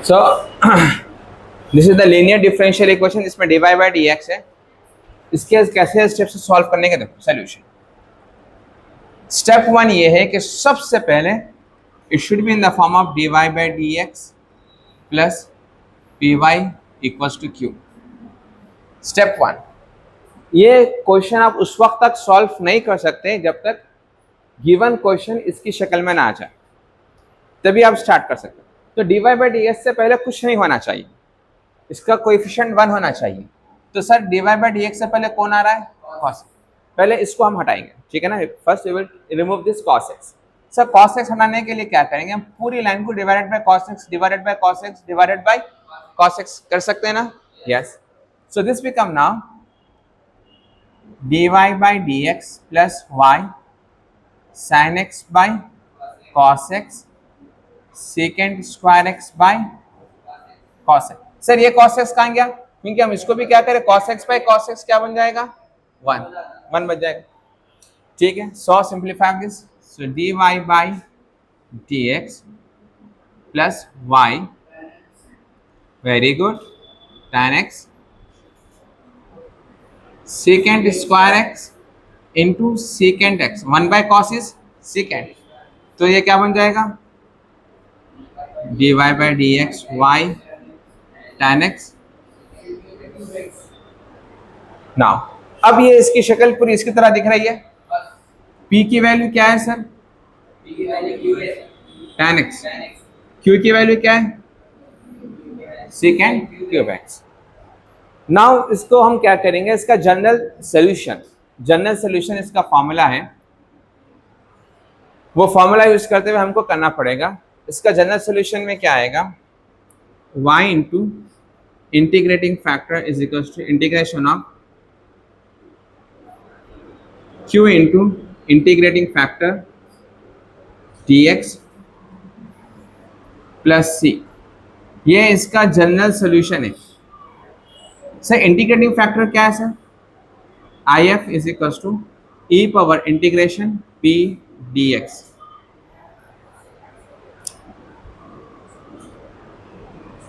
So this is the linear differential equation, इसमें dy by dx है। इसके कैसे स्टेप से सॉल्व करने के देखो सोल्यूशन। स्टेप वन ये है कि सबसे पहले it should be in the form of dy by dx plus py equals to q। Step one, ये क्वेश्चन आप उस वक्त तक सॉल्व नहीं कर सकते जब तक गिवन क्वेश्चन इसकी शक्ल में ना आ जाए, तभी आप स्टार्ट कर सकते हैं। तो dy बाई dx से पहले कुछ नहीं होना चाहिए, इसका कोएफिशिएंट 1 होना चाहिए। तो सर dy बाई dx से पहले कौन आ रहा है? cos। पहले इसको हम हटाएंगे, ठीक है ना। First we will remove this cos x। Sir cos x हटाने के लिए क्या करेंगे? हम पूरी लाइन को divided by cos x divided by cos x divided by cos x कर सकते हैं ना? Yes. So this become now dy by dx plus y sin x by cos x second square x by cos x। Sir ये cos x कहाँ गया? क्योंकि हम इसको भी क्या करें, cos x by cos x क्या बन जाएगा? 1 बन जाएगा, ठीक है। So simplify this, so dy by dx plus y, very good, tan x second square x into second x, 1 by cos is second, तो ये क्या बन जाएगा? dy by dx y tan x। Now अब ये इसकी शक्ल पूरी इसकी तरह दिख रही है। p की वैल्यू क्या है सर? tan x। q की वैल्यू क्या है? Second cube x। नाउ इसको हम क्या करेंगे, इसका जनरल सोल्यूशन इसका फॉर्मूला है, वो फॉर्मूला यूज करते हुए हमको करना पड़ेगा। इसका जनरल सोल्यूशन में क्या आएगा? y into integrating factor is equal to integration of q into integrating factor dx plus c। ये इसका जनरल सोल्यूशन है। सर इंटीग्रेटिंग फैक्टर क्या है sir? if is equal to e power integration p dx।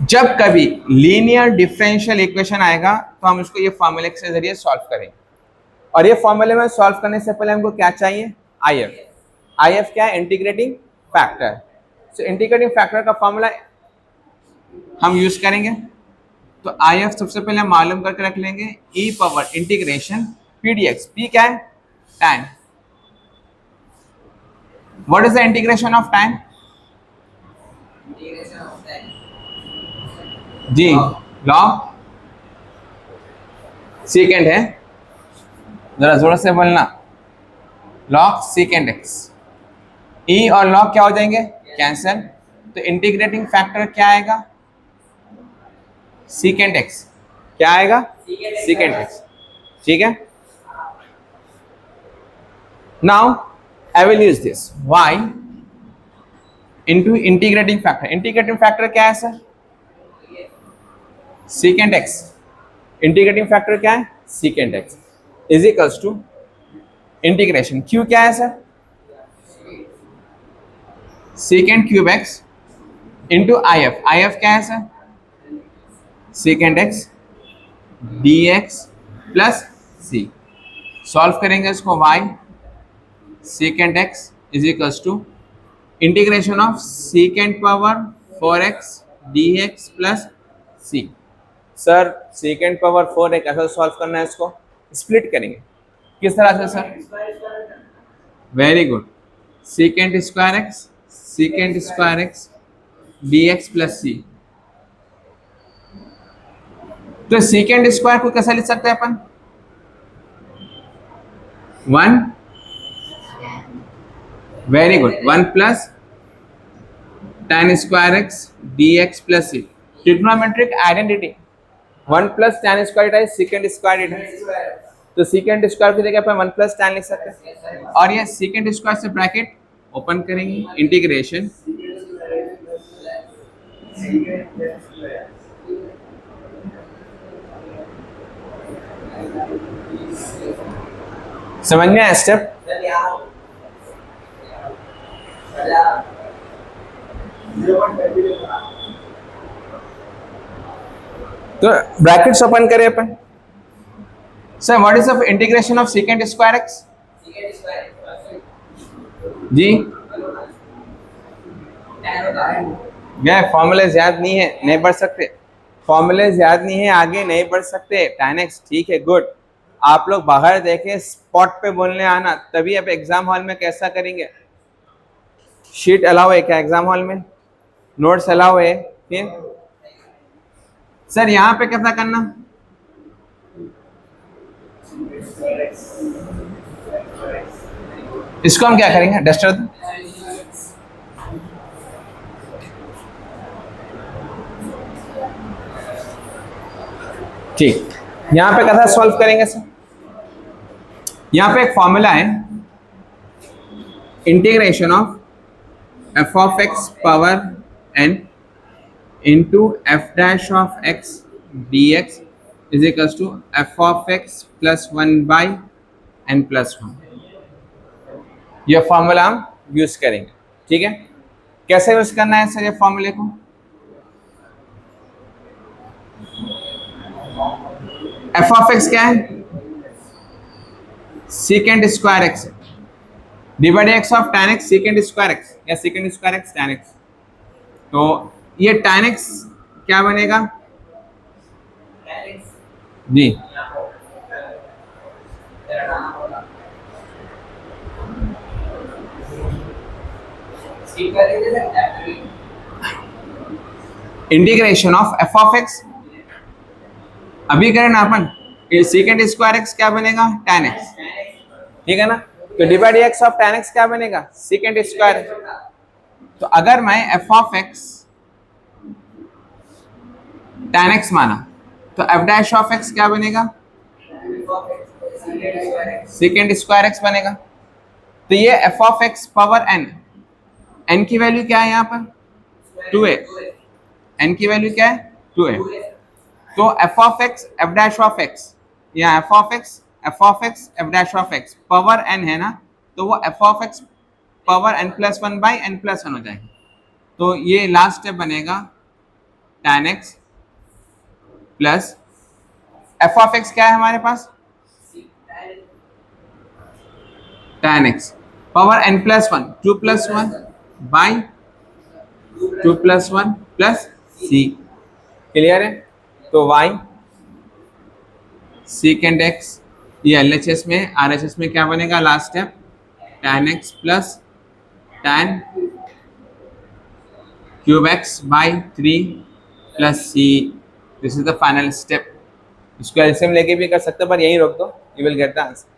जब कभी linear differential equation आएगा तो हम इसको ये फॉर्मूले के जरिए सॉल्व करेंगे, और ये फॉर्मूले में सॉल्व करने से पहले हमको क्या चाहिए? if क्या है? Integrating factor. So integrating factor का फॉर्मूला हम यूज करेंगे। तो if सबसे पहले मालूम करके रख लेंगे, e power integration p dx। p क्या है? tan। What is the integration of tan? जी लॉग सेकेंड है, जरा जोर से बोलना, लॉग सेकेंड x। e और लॉग क्या हो जाएंगे? कैंसल। तो इंटीग्रेटिंग फैक्टर क्या आएगा? Second x। क्या आएगा? सेकेंड x, ठीक है। Now I will use this y into integrating factor. Integrating factor क्या है sir? Second x। Integrating factor क्या है? Second x is equals to integration q क्या है sir? Second cube x into if क्या है sir? Second x dx plus c। Solve करेंगे इसको, y सेकेंड x is equals to integration of second power 4x dx plus c। Sir second power 4 है, कैसे solve करना है? इसको स्प्लिट करेंगे। किस तरह से sir? Very good, second square x dx plus c। तो सेकेंड स्क्वायर को कैसे लिख सकते हैं अपन? 1, very good, 1 plus tan square x dx plus c। Trigonometric identity, 1 plus tan square है सेकेंड स्क्वायर है, तो सेकेंड स्क्वायर की जगह अपन 1 प्लस tan लिख सकते हैं। और ये सेकेंड स्क्वायर से ब्रैकेट ओपन करेंगे, इंटीग्रेशन समझ में आया स्टेप? तो ब्रैकेट्स ओपन करें अपन। Sir what is the integration of second square x? जी गए फॉर्मूलेज याद नहीं है, नहीं पढ़ सकते, फॉर्मूलेज याद नहीं है, आगे नहीं बढ़ सकते। tan x ठीक है, गुड। आप लोग बाहर देखें, स्पॉट पे बोलने आना, तभी आप एग्जाम हॉल में कैसा करेंगे। शीट अलाउ है क्या एग्जाम हॉल में? नोट्स अलाउ है? फिर सर यहाँ पे कैसा करना? इसको हम क्या करेंगे, डस्टर दो। ठीक, यहाँ पे कैसा सॉल्व करेंगे सर? यहाँ पे एक फॉर्मूला है, integration of f of x power n into f dash of x d x is equals to f of x plus 1 by n plus 1। यह फॉर्मूला हम यूज करेंगे, ठीक है। कैसे यूज करना है सर ये फॉर्मूले को? एफ ऑफ एक्स क्या है? Second square x divide x of tan x second square x या second square x tan x। तो ये tan x क्या बनेगा जी? Integration of f of x अभी करें ना अपन, सेकेंड स्क्वायर एक्स क्या बनेगा? tan x, ठीक है ना। तो divide x of tan x क्या बनेगा? Second square. तो अगर मैं F of x tan x माना तो एफ डैश ऑफ एक्स क्या बनेगा? सेकेंड स्क्वायर एक्स बनेगा। तो ये f of x power n की वैल्यू क्या है यहाँ पर? 2a। एन की वैल्यू क्या है? 2a। तो f of x f dash of x या f of x f dash of x power n है ना, तो वो f of x power n plus 1 by n plus 1 हो जाएगा। तो ये लास्ट स्टेप बनेगा tan x plus f of x क्या है हमारे पास? tan x power n plus 1 2 plus 1 by 2 plus 1 plus c। Clear है? तो y सेकेंड x, ये LHS में RHS में क्या बनेगा last step? tan x plus tan cube x by 3 plus c। This is the final step. इसको LCM लेके भी कर सकते हो, पर यहीं रोक दो, you will get the answer.